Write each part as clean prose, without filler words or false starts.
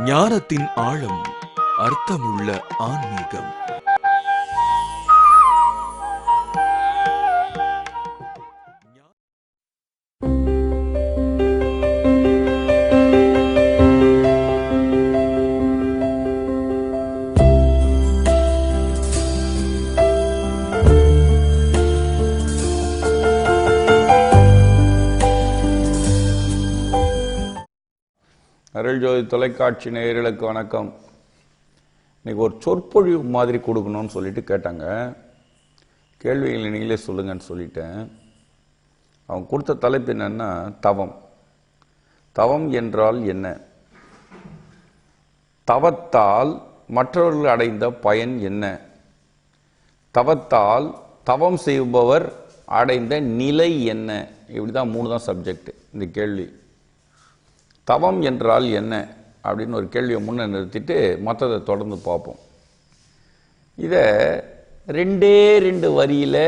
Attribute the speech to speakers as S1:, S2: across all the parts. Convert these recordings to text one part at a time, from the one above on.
S1: ஞானத்தின் ஆழம், அர்த்தமுள்ள ஆன்மீகம்.
S2: அருள்ஜோதி தொலைக்காட்சி நேயர்களுக்கு வணக்கம். இன்னைக்கு ஒரு சொற்பொழிவு மாதிரி கொடுக்கணும்னு சொல்லிட்டு கேட்டாங்க. கேள்விகளை நீங்களே சொல்லுங்கன்னு சொல்லிட்டேன். அவங்க கொடுத்த தலைப்பு என்னன்னா தவம். தவம் என்றால் என்ன? தவத்தால் மற்றவர்கள் அடைந்த பயன் என்ன? தவத்தால் தவம் செய்பவர் அடைந்த நிலை என்ன? இப்படிதான் 3 தான் சப்ஜெக்ட் இந்த கேள்வி. தவம் என்றால் என்ன அப்படின்னு ஒரு கேள்வியை முன்ன நிறுத்திட்டு மற்றதை தொடர்ந்து பார்ப்போம். இதை 2 வரியில்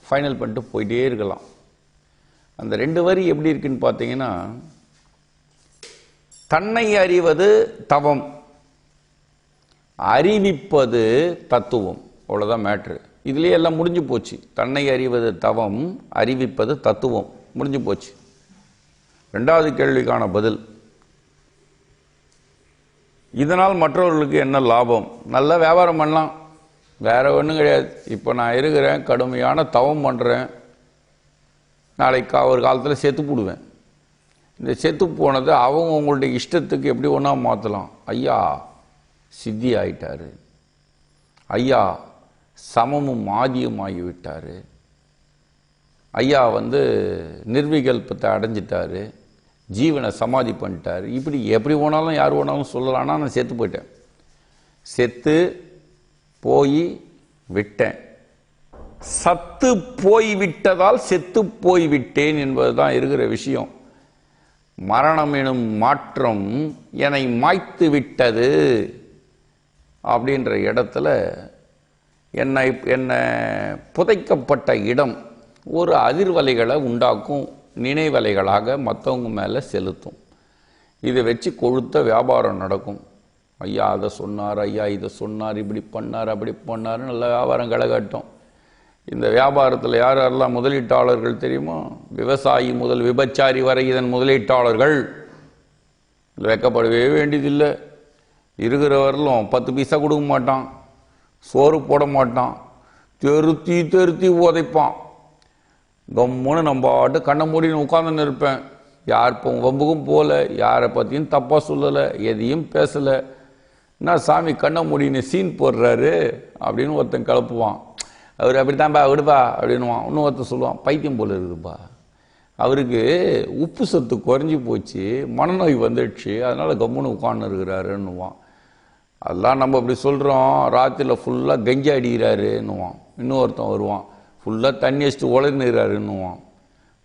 S2: ஃபைனல் பண்ணிட்டு போயிட்டே இருக்கலாம். அந்த 2 வரி எப்படி இருக்குன்னு பார்த்தீங்கன்னா, தன்னை அறிவது தவம், அறிவிப்பது தத்துவம். அவ்வளோதான் மேட்ரு. இதுலேயே எல்லாம் முடிஞ்சு போச்சு. தன்னை அறிவது தவம், அறிவிப்பது தத்துவம், முடிஞ்சு போச்சு. 2வது கேள்விக்கான பதில், இதனால் மற்றவர்களுக்கு என்ன லாபம்? நல்ல வியாபாரம் பண்ணலாம், வேற ஒன்றும் கிடையாது. இப்போ நான் இருக்கிறேன், கடுமையான தவம் பண்ணுறேன், நாளைக்கு ஒரு காலத்தில் செத்து போடுவேன். இந்த செத்து போனதை அவங்க உங்களுடைய இஷ்டத்துக்கு எப்படி ஒன்றா மாற்றலாம். ஐயா சித்தி ஆயிட்டாரு, ஐயா சமமும் ஆதியும் ஆகிவிட்டாரு, ஐயா நிர்விகல்பத்தை அடைஞ்சிட்டாரு, ஜீவனை சமாதி பண்ணிட்டாரு, இப்படி எப்படி போனாலும் யார் போனாலும் சொல்லலாம்னா நான் செத்து போயிட்டேன். செத்து போய் விட்டேன். சத்து போய் விட்டதால் செத்து போய் விட்டேன் என்பதுதான் இருக்கிற விஷயம். மரணம் எனும் மாற்றம் என்னை மாய்த்து விட்டது அப்படின்ற இடத்துல என்ன புதைக்கப்பட்ட இடம் ஒரு அதிர்வலைகளை உண்டாக்கும், நினைவலைகளாக மற்றவங்க மேலே செலுத்தும். இதை வச்சு கொழுத்த வியாபாரம் நடக்கும். ஐயா அதை சொன்னார், ஐயா இதை சொன்னார், இப்படி பண்ணார், அப்படி பண்ணார், நல்ல வியாபாரம் களைகட்டும். இந்த வியாபாரத்தில் யார் யாரெல்லாம் முதலீட்டாளர்கள் தெரியுமா? விவசாயி முதல் விபச்சாரி வரை இதன் முதலீட்டாளர்கள். வைக்கப்படவே வேண்டியதில்லை. இருக்கிறவர்களும் 10 பைசா கொடுக்க மாட்டான், சோறு போட மாட்டான், தெருத்தி தெருத்தி உதைப்பான். கம்முன்னு நம்ம பாட்டு கண்ண மூடின்னு உட்காந்துன்னு இருப்பேன். யார் வம்புக்கும் போகல, யாரை பற்றியும் தப்பாக சொல்லலை, எதையும் பேசலை. நான் சாமி கண்ண மூடின்னு சீன் போடுறாரு அப்படின்னு ஒருத்தன் கிளப்புவான். அவர் அப்படித்தான்ப்பா விடுப்பா அப்படின்வான். இன்னும் ஒருத்தன் சொல்லுவான், பைத்தியம் போல இருக்குதுப்பா, அவருக்கு உப்பு சத்து குறைஞ்சி போச்சு, மனநோய் வந்துடுச்சு, அதனால் கம்முன்னு உட்காந்து இருக்கிறாருன்னுவான். அதெல்லாம் நம்ம அப்படி சொல்கிறோம். ராத்திரியில் ஃபுல்லாக கஞ்சி அடிக்கிறாருன்னுவான். இன்னொருத்தன் வருவான், ஃபுல்லாக தண்ணி வச்சுட்டு உளறினுறாருன்னுவான்.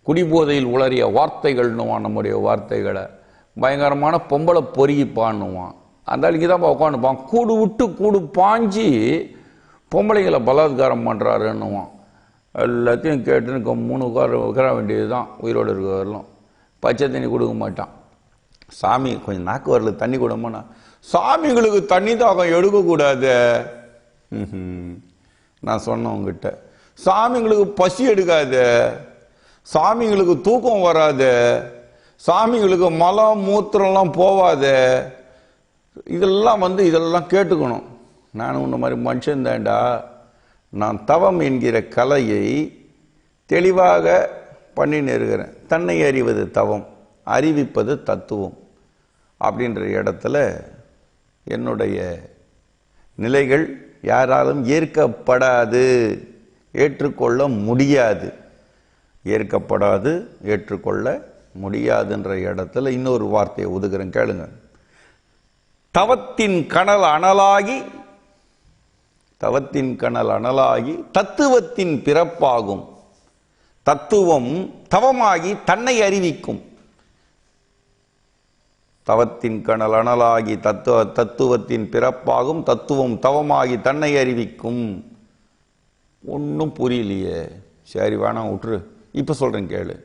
S2: குடிபோதையில் உளறிய வார்த்தைகள்னுவான். நம்முடைய வார்த்தைகளை பயங்கரமான பொம்பளை பொறுகிப்பான்னுவான். அந்த அன்றைக்கி தான் உட்காந்துப்பான். கூடு விட்டு கூடு பாஞ்சி பொம்பளைங்களை பலாத்காரம் பண்ணுறாருன்னுவான். எல்லாத்தையும் கேட்டுன்னு 3 உட்கார வேண்டியது தான். உயிரோடு இருக்க வரலாம் பச்சை தண்ணி கொடுக்க மாட்டான். சாமி கொஞ்சம் நாக்கு வரல தண்ணி கொடுமாண்ணா. சாமிங்களுக்கு தண்ணி தாகம் எடுக்கக்கூடாது. நான் சொன்னேன் உங்ககிட்ட, சாமிங்களுக்கு பசி எடுக்காது, சாமிங்களுக்கு தூக்கம் வராது, சாமிங்களுக்கு மலம் மூத்திரம்லாம் போவாது. இதெல்லாம் கேட்டுக்கணும். நான் உன்ன மாதிரி மனுஷன் தான்டா. நான் தவம் என்கிற கலையை தெளிவாக பண்ணின்னு இருக்கிறேன். தன்னை அறிவது தவம், அறிவிப்பது தத்துவம் அப்படின்ற இடத்துல என்னுடைய நிலைகள் யாராலும் ஏற்கப்படாது, ஏற்றுக்கொள்ள முடியாது. ஏற்கப்படாது, ஏற்றுக்கொள்ள முடியாதுன்ற இடத்துல இன்னொரு வார்த்தையை ஒதுக்குறேன், கேளுங்க. தவத்தின் கனல் அனலாகி தத்துவத்தின் பிறப்பாகும். தத்துவம் தவமாகி தன்னை அறிவிக்கும். தவத்தின் கனல் அனலாகி தத்துவத்தின் பிறப்பாகும். தத்துவம் தவமாகி தன்னை அறிவிக்கும். ஒன்றும் புரியலையே. சரி வேணாம் விட்டுரு. இப்போ சொல்கிறேன் கேளு.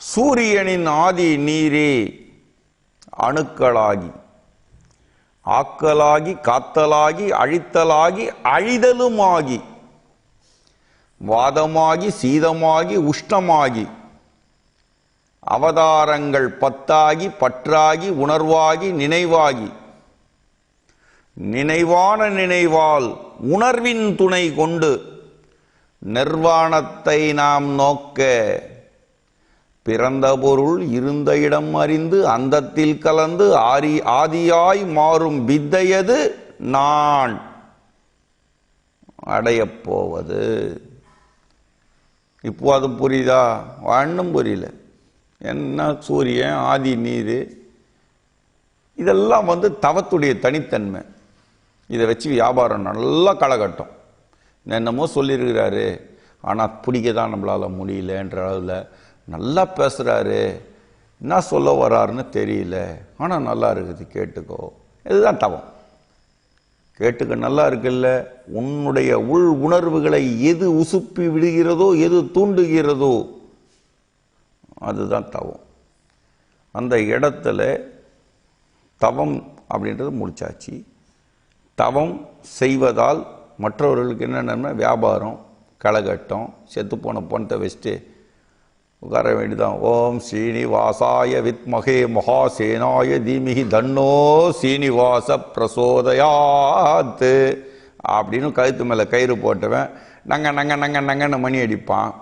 S2: சூரியனின் ஆதி நீரே அணுக்களாகி ஆக்கலாகி காத்தலாகி அழித்தலாகி அழிதலுமாகி வாதமாகி சீதமாகி உஷ்ணமாகி அவதாரங்கள் பத்தாகி பற்றாகி உணர்வாகி நினைவாகி நினைவான நினைவால் உணர்வின் துணை கொண்டு நிர்வாணத்தை நாம் நோக்க பிறந்த பொருள் இருந்த இடம் அறிந்து அந்தத்தில் கலந்து ஆதியாய் மாறும் வித்தையது நான் அடையப் போவது. இப்போ அது புரியுதா? ஒன்றும் புரியல. என்ன சூரியன், ஆதி நீர், இதெல்லாம் தவத்துடைய தனித்தன்மை. இதை வச்சு வியாபாரம் நல்லா களகட்டும். என்னமோ சொல்லியிருக்கிறாரு, ஆனால் பிடிக்க தான் நம்மளால் முடியலன்ற அளவில் நல்லா பேசுகிறாரு, என்ன சொல்ல வர்றாருன்னு தெரியல, ஆனால் நல்லா இருக்குது கேட்டுக்கோ. இதுதான் தவம். கேட்டுக்க நல்லா இருக்குல்ல. உன்னுடைய உள் உணர்வுகளை எது உசுப்பி விடுகிறதோ, எது தூண்டுகிறதோ, அதுதான் தவம். அந்த இடத்துல தவம் அப்படின்றது முடிச்சாச்சு. தவம் செய்வதால் மற்றவர்களுக்கு என்னென்ன வியாபாரம், களகட்டம், செத்துப்போன பணத்தை வச்சுட்டு உட்கார வேண்டிதான். ஓம் ஸ்ரீனிவாசாய வித்மகே மகாசேனாய தீமிகி தன்னோ ஸ்ரீனிவாச பிரசோதயாத் அப்படின்னு கழுத்து மேலே கயிறு போட்டவன் நங்க நங்க நங்க நங்கன்னு மணி அடிப்பான்.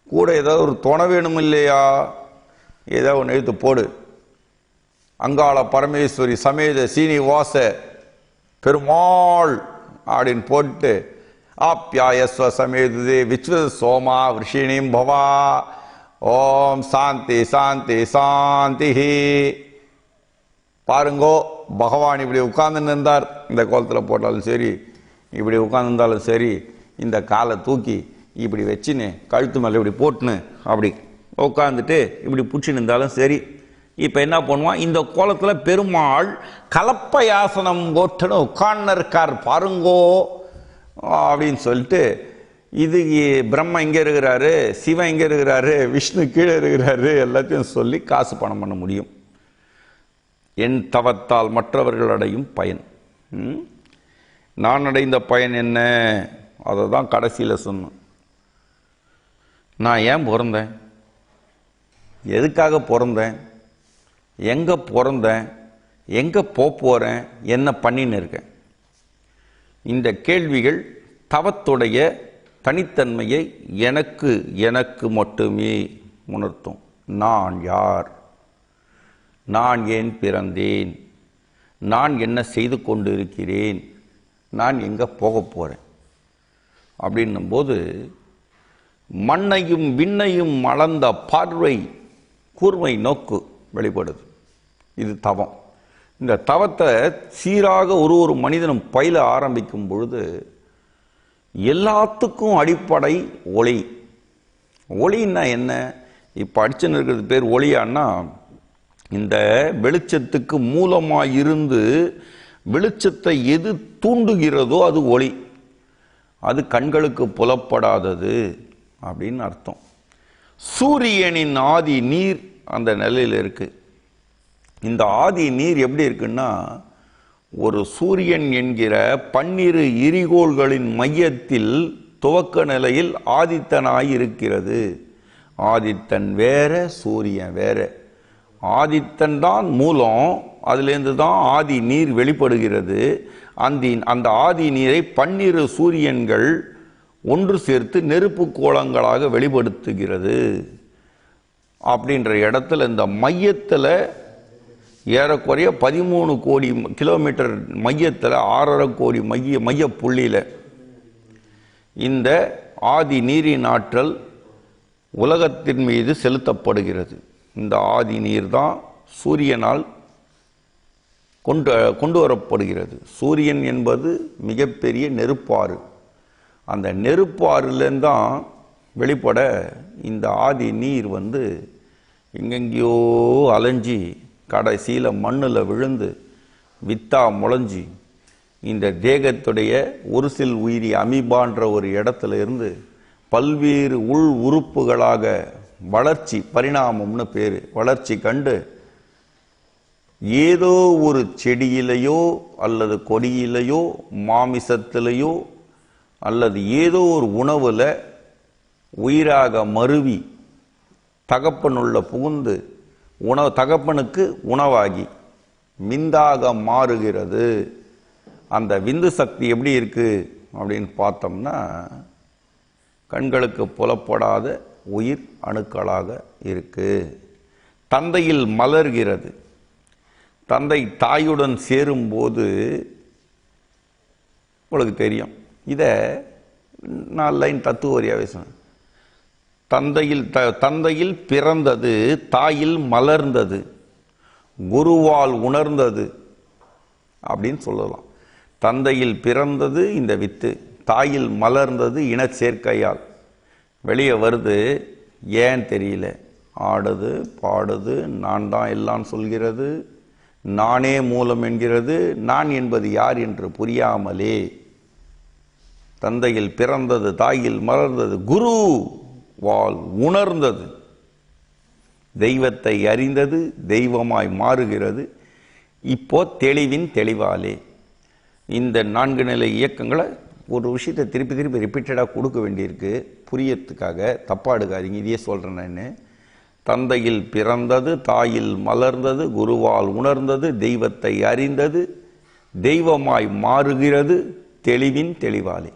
S2: கூட ஏதாவது ஒரு துணை வேணும் இல்லையா? ஏதாவது ஒன்று எழுத்து போடு. அங்காள பரமேஸ்வரி சமேத சீனிவாச பெருமாள் அப்படின்னு போட்டு ஆப்யாயஸ்வ சமேதே விஸ்வ சோமா ரிஷிணிம் பவா ஓம் சாந்தி சாந்தி சாந்தி. பாருங்கோ, பகவான் இப்படி உட்கார்ந்து இருந்தார். இந்த கோலத்தில் போட்டாலும் சரி, இப்படி உட்கார்ந்துருந்தாலும் சரி, இந்த காலை தூக்கி இப்படி வச்சுன்னு கழுத்து மேலே இப்படி போட்டுன்னு அப்படி உட்காந்துட்டு இப்படி பிடிச்சின்னு இருந்தாலும் சரி. இப்போ என்ன பண்ணுவான், இந்த கோலத்தில் பெருமாள் கலப்பயாசனம் போட்டுன்னு உட்கார்ந்து இருக்கார் பாருங்கோ அப்படின்னு சொல்லிட்டு, இது பிரம்மா இங்கே இருக்கிறாரு, சிவன் இங்கே இருக்கிறாரு, விஷ்ணு கீழே இருக்கிறாரு, எல்லாத்தையும் சொல்லி காசு பணம் பண்ண முடியும். என் தவத்தால் மற்றவர்கள் அடையும் பயன். நான் அடைந்த பயன் என்ன? அதை தான் கடைசியில் சொன்னேன். நான் ஏன் பிறந்தேன், எதுக்காக பிறந்தேன், எங்கே பிறந்தேன், எங்கே போகிறேன், என்ன பண்ணின்னு இருக்கேன். இந்த கேள்விகள் தவத்துடைய தனித்தன்மையை எனக்கு மட்டுமே உணர்த்தும். நான் யார், நான் ஏன் பிறந்தேன், நான் என்ன செய்து கொண்டு இருக்கிறேன், நான் எங்கே போக போகிறேன் அப்படின்னும்போது மண்ணையும் விண்ணையும் அளந்த பார்வை, கூர்மை நோக்கு வெளிப்படுது. இது தவம். இந்த தவத்தை சீராக ஒரு மனிதனும் பயில ஆரம்பிக்கும் பொழுது எல்லாத்துக்கும் அடிப்படை ஒளி. ஒளின்னா என்ன? இப்போ அடிச்சுன்னு இருக்கிறது பேர் ஒளியான்னா, இந்த வெளிச்சத்துக்கு மூலமாக இருந்து வெளிச்சத்தை எது தூண்டுகிறதோ அது ஒளி. அது கண்களுக்கு புலப்படாதது அப்படின்னு அர்த்தம். சூரியனின் ஆதி நீர் அந்த நிலையில் இருக்கு. இந்த ஆதி நீர் எப்படி இருக்குன்னா, ஒரு சூரியன் என்கிற 12 எரிகோள்களின் மையத்தில் துவக்க நிலையில் ஆதித்தனாய் இருக்கிறது. ஆதித்தன் வேற, சூரியன் வேற. ஆதித்தன் தான் மூலம், அதிலிருந்து தான் ஆதி நீர் வெளிப்படுகிறது. அந்த ஆதி நீரை 12 சூரியன்கள் ஒன்று சேர்த்து நெருப்பு கோலங்களாக வெளிப்படுத்துகிறது. அப்படின்ற இடத்துல இந்த மையத்தில் ஏறக்குறைய 13 கோடி கிலோமீட்டர் மையத்தில் 6.5 கோடி மைய புள்ளியில் இந்த ஆதி நீரின் ஆற்றல் உலகத்தின் மீது செலுத்தப்படுகிறது. இந்த ஆதி நீர் தான் சூரியனால் கொண்டு வரப்படுகிறது. சூரியன் என்பது மிகப்பெரிய நெருப்பாறு. அந்த நெருப்பாறுலேருந்து தான் வெளிப்பட இந்த ஆதி நீர் எங்கெங்கேயோ அலைஞ்சி கடைசியில் மண்ணில் விழுந்து வித்தா முளைஞ்சி இந்த தேகத்துடைய ஒரு சில் உயிரி அமீபான்ற ஒரு இடத்துல இருந்து பல்வேறு உள் உறுப்புகளாக வளர்ச்சி, பரிணாமம்னு பேர், வளர்ச்சி கண்டு ஏதோ ஒரு செடியிலையோ அல்லது கொடியிலையோ மாமிசத்திலேயோ அல்லது ஏதோ ஒரு உணவுல உயிராக மருவி தகப்பனுள்ள புகுந்து தகப்பனுக்கு உணவாகி விந்தாக மாறுகிறது. அந்த விந்து சக்தி எப்படி இருக்கு அப்படின்னு பார்த்தோம்னா, கண்களுக்கு புலப்படாத உயிர் அணுக்களாக இருக்கு. தந்தையில் மலர்கிறது. தந்தை தாயுடன் சேரும்போது உங்களுக்கு தெரியும். இதை 4 லைன் தத்துவரியாவே சொன்ன. தந்தையில் பிறந்தது, தாயில் மலர்ந்தது, குருவால் உணர்ந்தது அப்படின்னு சொல்லலாம். தந்தையில் பிறந்தது இந்த வித்து, தாயில் மலர்ந்தது இனச்சேர்க்கையால் வெளியே வருது. ஏன் தெரியல, ஆடுது பாடுது, நான் தான் எல்லாம் சொல்கிறது, நானே மூலம் என்கிறது. நான் என்பது யார் என்று புரியாமலே தந்தையில் பிறந்தது, தாயில் மலர்ந்தது, குரு வால் உணர்ந்தது, தெய்வத்தை அறிந்தது, தெய்வமாய் மாறுகிறது. இப்போ தெளிவின் தெளிவாலே இந்த 4 நிலை இயக்கங்களை ஒரு விஷயத்தை திருப்பி திருப்பி ரிப்பீட்டடாக கொடுக்க வேண்டியிருக்கு புரியறதுக்காக. தப்பா எடுக்காதீங்க, இதையே சொல்கிறேன் நான். தந்தையில் பிறந்தது, தாயில் மலர்ந்தது, குருவால் உணர்ந்தது, தெய்வத்தை அறிந்தது, தெய்வமாய் மாறுகிறது, தெளிவின் தெளிவாலே.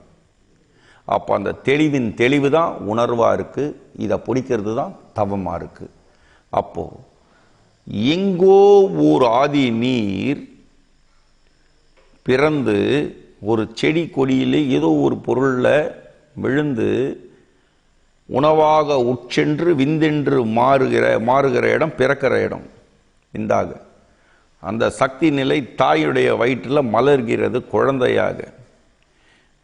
S2: அப்போ அந்த தெளிவின் தெளிவு தான் உணர்வாக இருக்கு. இதை பிடிக்கிறது தான் தவமாக இருக்கு. அப்போ எங்கோ ஓர் ஆதி நீர் பிறந்து ஒரு செடி கொடியிலே ஏதோ ஒரு பொருளில் விழுந்து உணவாக உட்சென்று விந்தென்று மாறுகிற இடம் பிறக்கிற இடம் விந்தாக. அந்த சக்தி நிலை தாயுடைய வயிற்றில் மலர்கிறது, குழந்தையாக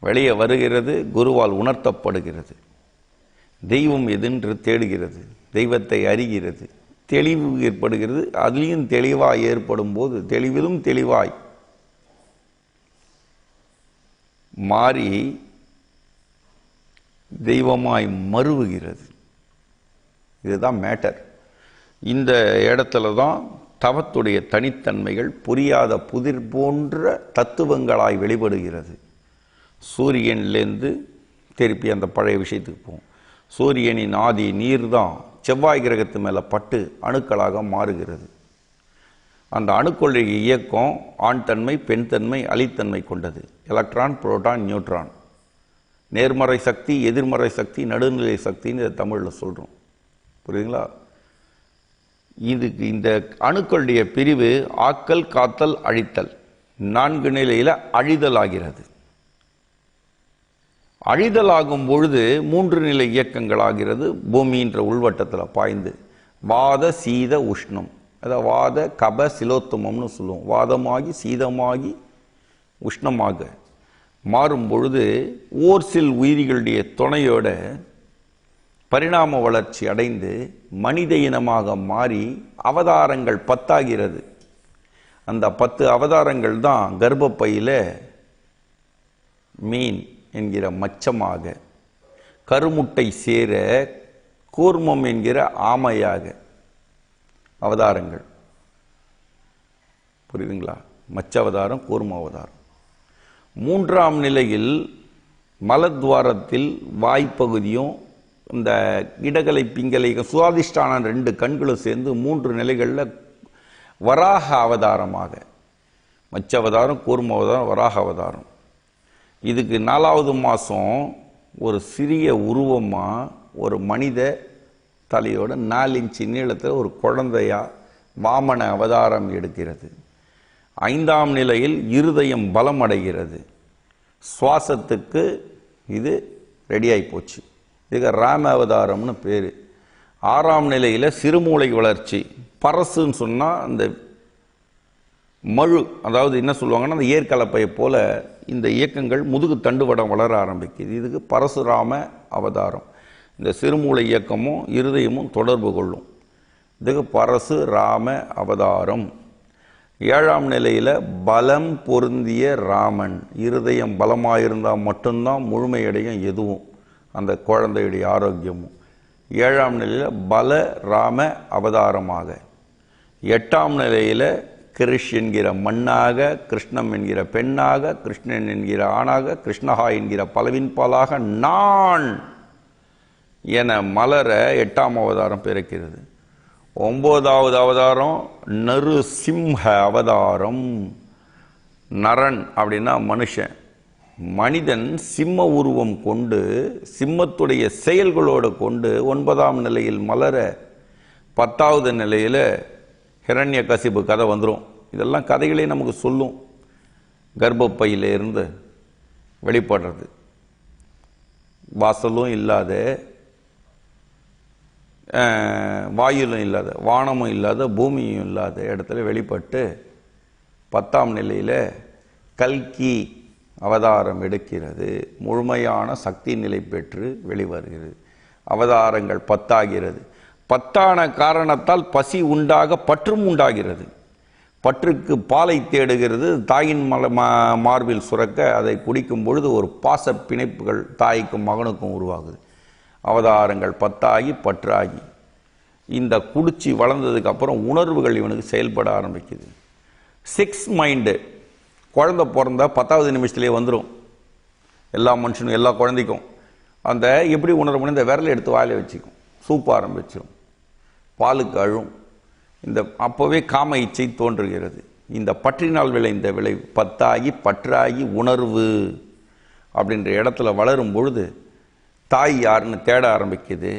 S2: வெளியே வருகிறது, குருவால் உணர்த்தப்படுகிறது. தெய்வம் எதென்று தேடுகிறது, தெய்வத்தை அறிகிறது, தெளிவு ஏற்படுகிறது. அதுலேயும் தெளிவாய் ஏற்படும் போது தெளிவிலும் தெளிவாய் மாறி தெய்வமாய் மருவுகிறது. இதுதான் மேட்டர். இந்த இடத்துல தான் தவத்துடைய தனித்தன்மைகள் புரியாத புதிர் போன்ற தத்துவங்களாய் வெளிப்படுகிறது. சூரியன்லேருந்து திருப்பி அந்த பழைய விஷயத்துக்கு போகும். சூரியனின் ஆதி நீர் தான் செவ்வாய் கிரகத்து மேலே பட்டு அணுக்களாக மாறுகிறது. அந்த அணுக்களுடைய இயக்கம் ஆண் தன்மை, பெண் தன்மை, அலித்தன்மை கொண்டது. எலக்ட்ரான், புரோட்டான், நியூட்ரான், நேர்மறை சக்தி, எதிர்மறை சக்தி, நடுநிலை சக்தின்னு இதை தமிழில் சொல்கிறோம். புரியுதுங்களா? இதுக்கு இந்த அணுக்களுடைய பிரிவு ஆக்கல், காத்தல், அழித்தல். 4 நிலையில் அழிதல் ஆகிறது. அழிதலாகும் பொழுது 3 நிலை இயக்கங்கள் ஆகிறது. பூமின்ற உள்வட்டத்தில் பாய்ந்து வாத, சீத, உஷ்ணம், அதாவது வாத கப சிலோத்தமம்னு சொல்லுவோம். வாதமாகி சீதமாகி உஷ்ணமாக மாறும் பொழுது ஓர்சில் உயிரிகளுடைய துணையோட பரிணாம வளர்ச்சி அடைந்து மனித இனமாக மாறி அவதாரங்கள் 10 ஆகிறது. அந்த 10 அவதாரங்கள் தான் கர்ப்பப்பையில் மீன் என்கிற மச்சமாக, கருமுட்டை சேர கூர்மம் என்கிற ஆமையாக அவதாரங்கள். புரியுதுங்களா? மச்ச அவதாரம், கூர்ம அவதாரம். 3ஆம் நிலையில் மலத்வாரத்தில் வாய்ப்பகுதியும் இந்த இடகலை பிங்கலை சுவாதிஷ்டான 2 கண்களும் சேர்ந்து 3 நிலைகளில் வராக அவதாரமாக, மச்ச அவதாரம், கூர்ம அவதாரம், வராக அவதாரம். இதுக்கு 4வது மாதம் ஒரு சிறிய உருவமாக ஒரு மனித தலையோட 4 இன்ச்சு நீளத்தில் ஒரு குழந்தையா வாமன அவதாரம் எடுக்கிறது. 5ஆம் நிலையில் இருதயம் பலம் அடைகிறது. சுவாசத்துக்கு இது ரெடியாகி போச்சு. இதுக்கு ராம அவதாரம்னு பேர். 6ஆம் நிலையில் சிறுமூளை வளர்ச்சி. பரசுன்னு சொன்னால் அந்த மழு, அதாவது என்ன சொல்லுவாங்கன்னா அந்த ஏற்கலப்பையை போல இந்த இயக்கங்கள் முதுகு தண்டுவடம் வளர ஆரம்பிக்குது. இதுக்கு பரசுராம அவதாரம். இந்த சிறுமூளை இயக்கமும் இருதயமும் தொடர்பு கொள்ளும். இதுக்கு பரசு ராம அவதாரம். 7ஆம் நிலையில் பலம் பொருந்திய ராமன். இருதயம் பலமாயிருந்தால் மட்டும்தான் முழுமையடையும் எதுவும், அந்த குழந்தையுடைய ஆரோக்கியமும். 7ஆம் நிலையில் பல ராம அவதாரமாக. 8ஆம் நிலையில் கிருஷ் என்கிற மண்ணாக, கிருஷ்ணம் என்கிற பெண்ணாக, கிருஷ்ணன் என்கிற ஆணாக, கிருஷ்ணஹா என்கிற பலவின்பாலாக நான் என மலர 8ஆம் அவதாரம் பிறக்கிறது. 9வது அவதாரம் நருசிம்ஹ அவதாரம். நரன் அப்படின்னா மனுஷன். மனிதன் சிம்ம உருவம் கொண்டு சிம்மத்துடைய செயல்களோடு கொண்டு 9ஆம் நிலையில் மலர 10வது நிலையில் ஹிரண்ய கசிபு கதை வந்துடும். இதெல்லாம் கதைகளே நமக்கு சொல்லும். கர்ப்பப்பையிலிருந்து வெளிப்படுறது, வாசலும் இல்லாத, வாயுலும் இல்லாத, வானமும் இல்லாத, பூமியும் இல்லாத இடத்துல வெளிப்பட்டு 10ஆம் நிலையில் கல்கி அவதாரம் எடுக்கிறது. முழுமையான சக்தி நிலை பெற்று வெளிவருகிறது. அவதாரங்கள் 10 ஆகிறது. 10ஆன காரணத்தால் பசி உண்டாக பற்றும் உண்டாகிறது. பற்றுக்கு பாலை தேடுகிறது. தாயின் மார்பில் சுரக்க அதை குடிக்கும் பொழுது ஒரு பாச பிணைப்புகள் தாய்க்கும் மகனுக்கும் உருவாகுது. அவதாரங்கள் 10 ஆகி பற்றாகி இந்த குடிச்சி வளர்ந்ததுக்கு அப்புறம் உணர்வுகள் இவனுக்கு செயல்பட ஆரம்பிக்குது. 6 மைண்டு குழந்தை பிறந்த 10வது நிமிஷத்துலேயே வந்துடும். எல்லா மனுஷனும் எல்லா குழந்தைக்கும் அந்த எப்படி உணர இந்த விரலை எடுத்து வாயில வச்சுக்கும். சூப்ப ஆரம்பிச்சிடும். பாலுக்கு அழும். இந்த அப்போவே காம இச்சை தோன்றுகிறது. இந்த பற்றினால் விளைந்த விளை 10 ஆகி பற்றாகி உணர்வு அப்படின்ற இடத்துல வளரும் பொழுது தாய் யாருன்னு தேட ஆரம்பிக்குது.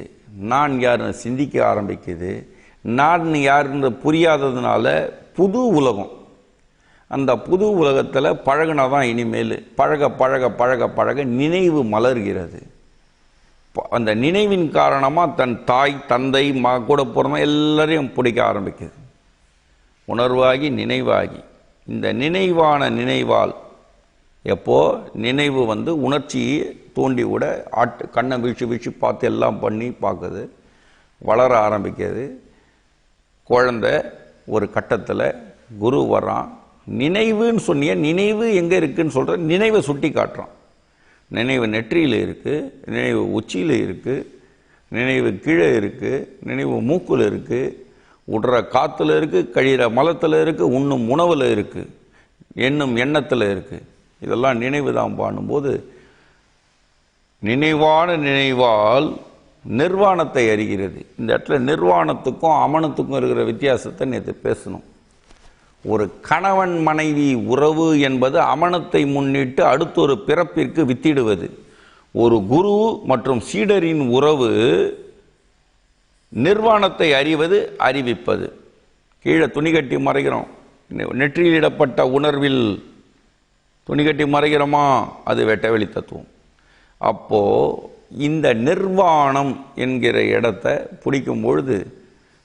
S2: நான் யாருன்னு சிந்திக்க ஆரம்பிக்குது. நான் யாருன்னு புரியாததுனால புது உலகம். அந்த புது உலகத்தில் பழகுனாதான் இனிமேல் பழக பழக பழக பழக நினைவு மலர்கிறது. அந்த நினைவின் காரணமாக தன் தாய் தந்தை கூட பிறந்த எல்லாரையும் பிடிக்க ஆரம்பிக்குது. உணர்வாகி நினைவாகி இந்த நினைவான நினைவால் எப்போ நினைவு உணர்ச்சியை தூண்டி விட கண்ணை வீழ்ச்சி வீழ்ச்சி பார்த்து எல்லாம் பண்ணி பார்க்குது. வளர ஆரம்பிக்கிறது. குழந்தை ஒரு கட்டத்தில் குரு வர்றான். நினைவுன்னு சொன்னிய நினைவு எங்கே இருக்குன்னு சொல்கிற நினைவை சுட்டி காட்டுறான். நினைவு நெற்றியில் இருக்குது, நினைவு உச்சியில் இருக்குது, நினைவு கீழே இருக்குது, நினைவு மூக்கில் இருக்குது, விடுற காற்றுல இருக்குது, கழிகிற மலத்தில் இருக்குது, உண்ணும் உணவில் இருக்குது, எண்ணும் எண்ணத்தில் இருக்குது. இதெல்லாம் நினைவு தான் பண்ணும்போது நினைவான நினைவால் நிர்வாணத்தை அறிகிறது. இந்த இடத்துல நிர்வாணத்துக்கும் அமனத்துக்கும் இருக்கிற வித்தியாசத்தை நேற்று பேசணும். ஒரு கணவன் மனைவி உறவு என்பது அமனத்தை முன்னிட்டு அடுத்தொரு பிறப்பிற்கு வித்திடுவது. ஒரு குரு மற்றும் சீடரின் உறவு நிர்வாணத்தை அறிவது, அறிவிப்பது. கீழே துணி கட்டி மறைகிறோம். நெற்றியில் இடப்பட்ட உணர்வில் துணி கட்டி மறைகிறோமா, அது வெட்டவெளி தத்துவம். அப்போ இந்த நிர்வாணம் என்கிற இடத்தை பிடிக்கும் பொழுது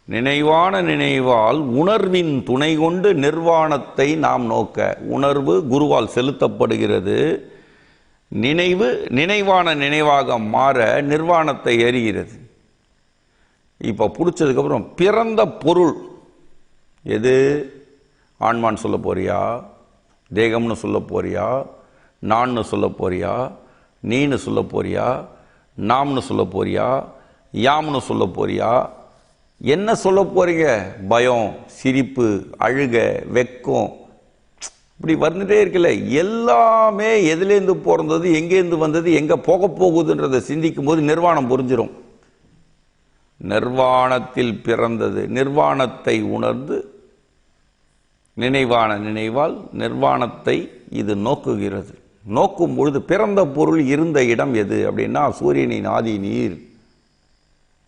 S2: நினைவான நினைவால் உணர்வின் துணை கொண்டு நிர்வாணத்தை நாம் நோக்க உணர்வு குருவால் செலுத்தப்படுகிறது. நினைவு நினைவான நினைவாக மாற நிர்வாணத்தை எறிகிறது. இப்போ பிடிச்சதுக்கப்புறம் பிறந்த பொருள் எது? ஆன்மான்னு சொல்ல போறியா, தேகம்னு சொல்ல போறியா, நான்னு சொல்ல போறியா, நீன்னு சொல்ல போறியா, நாம்னு சொல்ல போறியா, யாம்னு சொல்ல போறியா, என்ன சொல்ல போறீங்க? பயம், சிரிப்பு, அழுக, வெக்கம், இப்படி வந்துட்டே இருக்குல்ல. எல்லாமே எதுலேருந்து பிறந்தது, எங்கேருந்து வந்தது, எங்கே போக போகுதுன்றதை சிந்திக்கும் போது நிர்வாணம் புரிஞ்சிடும். நிர்வாணத்தில் பிறந்தது. நிர்வாணத்தை உணர்ந்து நினைவான நினைவால் நிர்வாணத்தை இது நோக்குகிறது. நோக்கும் பொழுது பிறந்த பொருள் இருந்த இடம் எது அப்படின்னா சூரியனின் ஆதி நீர்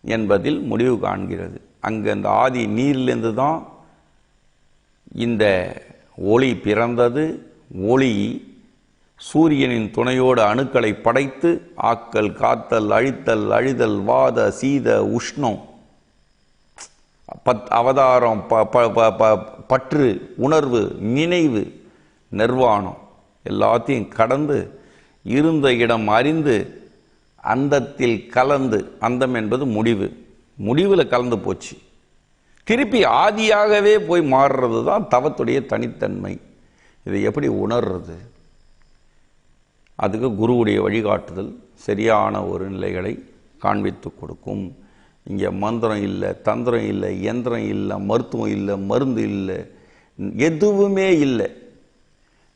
S2: என்பதில் முடிவு காண்கிறது. அங்கே அந்த ஆதி நீரிலிருந்து தான் இந்த ஒளி பிறந்தது. ஒளி சூரியனின் துணையோடு அணுக்களை படைத்து ஆக்கல், காத்தல், அழித்தல், அழிதல், வாத, சீத, உஷ்ணம், அவதாரம், பற்று, உணர்வு, நினைவு, நிர்வாணம் எல்லாத்தையும் கடந்து இருந்த இடம் அறிந்து அந்தத்தில் கலந்து, அந்தம் என்பது முடிவு, முடிவில் கலந்து போச்சு. திருப்பி ஆதியாகவே போய் மாறுறது தான் தவத்துடைய தனித்தன்மை. இதை எப்படி உணர்றது? அதுக்கு குருவுடைய வழிகாட்டுதல் சரியான ஒரு நிலைகளை காண்பித்து கொடுக்கும். இங்கே மந்திரம் இல்லை, தந்திரம் இல்லை, யந்திரம் இல்லை, மருத்துவம் இல்லை, மருந்து இல்லை, எதுவுமே இல்லை.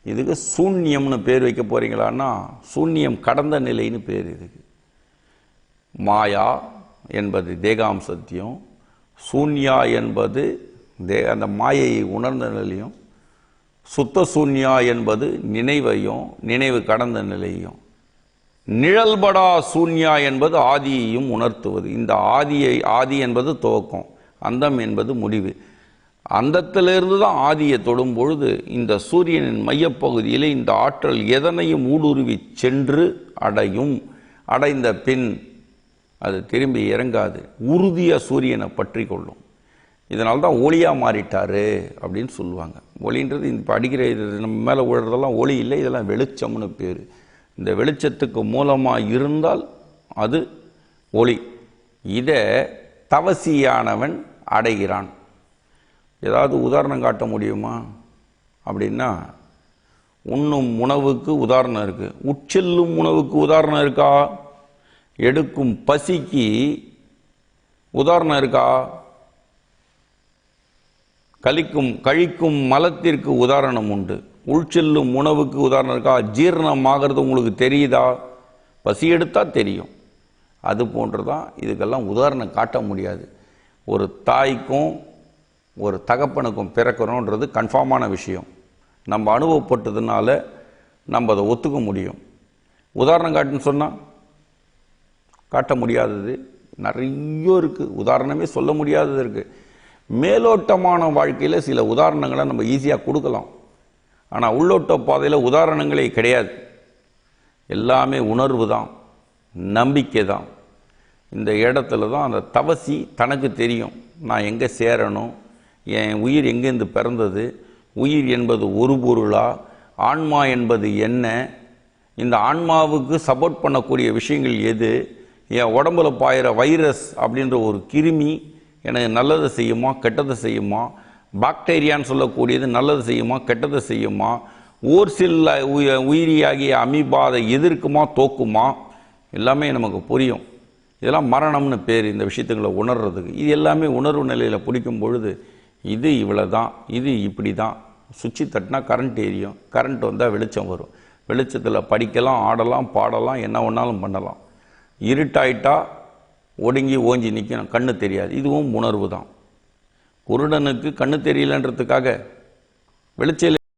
S2: இதுக்கு சூன்யம்னு பேர் வைக்க போறீங்களான்னா சூன்யம் கடந்த நிலைன்னு பேர் இதுக்கு. மாயா என்பது தேகாம்சத்தையும், சூன்யா என்பது அந்த மாயையை உணர்ந்த நிலையும், சுத்த சூன்யா என்பது நினைவையும் நினைவு கடந்த நிலையும், நிழல்படா சூன்யா என்பது ஆதியையும் உணர்த்துவது. இந்த ஆதி என்பது துவக்கம், அந்தம் என்பது முடிவு. அந்தத்திலிருந்து தான் ஆதியை தொடும் பொழுது இந்த சூரியனின் மையப்பகுதியில் இந்த ஆற்றல் எதனையும் ஊடுருவி சென்று அடைந்த பின் அது திரும்பி இறங்காது, உறுதியாக சூரியனை பற்றி கொள்ளும். இதனால்தான் ஒளியாக மாறிட்டாரு அப்படின்னு சொல்லுவாங்க. ஒளின்றது இப்போ அடிக்கிற இது நம்ம மேலே விழுறதெல்லாம் ஒளி இல்லை, இதெல்லாம் வெளிச்சம்னு பேர். இந்த வெளிச்சத்துக்கு மூலமாக இருந்தால் அது ஒளி. இதை தவசியானவன் அடைகிறான். ஏதாவது உதாரணம் காட்ட முடியுமா அப்படின்னா, உண்ணும் உணவுக்கு உதாரணம் இருக்குது, உட்செல்லும் உணவுக்கு உதாரணம் இருக்கா? எடுக்கும் பசிக்கு உதாரணம் இருக்கா? கழிக்கும் மலத்திற்கு உதாரணம் உண்டு. உள்செல்லும் உணவுக்கு உதாரணம் இருக்கா? ஜீரணமாகிறது உங்களுக்கு தெரியுதா? பசி எடுத்தால் தெரியும். அது போன்றுதான் இதுக்கெல்லாம் உதாரணம் காட்ட முடியாது. ஒரு தாய்க்கும் ஒரு தகப்பனுக்கும் பிறக்கிறோன்றது கன்ஃபார்மான விஷயம். நம்ம அனுபவப்பட்டதுனால நம்ம அதை ஒத்துக்க முடியும். உதாரணம் காட்டுன்னு சொன்னால் காட்ட முடியாதது நிறைய இருக்குது. உதாரணமே சொல்ல முடியாதது இருக்குது. மேலோட்டமான வாழ்க்கையில் சில உதாரணங்களை நம்ம ஈஸியாக கொடுக்கலாம். ஆனால் உள்ளோட்ட பாதையில் உதாரணங்களே கிடையாது. எல்லாமே உணர்வு தான், நம்பிக்கை தான். இந்த இடத்துல தான் அந்த தவசி தனக்கு தெரியும், நான் எங்கே சேரணும், என் உயிர் எங்கேருந்து பிறந்தது, உயிர் என்பது ஒரு பொருளா, ஆன்மா என்பது என்ன, இந்த ஆன்மாவுக்கு சப்போர்ட் பண்ணக்கூடிய விஷயங்கள் எது, என் உடம்புல பாயிற வைரஸ் அப்படின்ற ஒரு கிருமி எனக்கு நல்லதை செய்யுமா கெட்டதை செய்யுமா, பாக்டீரியான்னு சொல்லக்கூடியது நல்லது செய்யுமா கெட்டதை செய்யுமா, ஓர் சில உயிரியாகிய அமீபாதை எதிர்க்குமா தோக்குமா, எல்லாமே நமக்கு புரியும். இதெல்லாம் மரணம்னு பேர் இந்த விஷயத்துக்களை உணர்றதுக்கு. இது எல்லாமே உணர்வு நிலையில் பிடிக்கும் பொழுது இது இவ்வளோ தான், இது இப்படி தான். சுவிட்சு தட்டினா கரண்ட் எரியும், கரண்ட் வந்தால் வெளிச்சம் வரும். வெளிச்சத்தில் படிக்கலாம், ஆடலாம், பாடலாம், என்ன ஒன்றாலும் பண்ணலாம். இருட்டாயிட்டா ஒடுங்கி ஓஞ்சி நிற்கணும், கண்ணு தெரியாது. இதுவும் உணர்வு தான். குருடனுக்கு கண்ணு தெரியலன்றதுக்காக வெளிச்சம்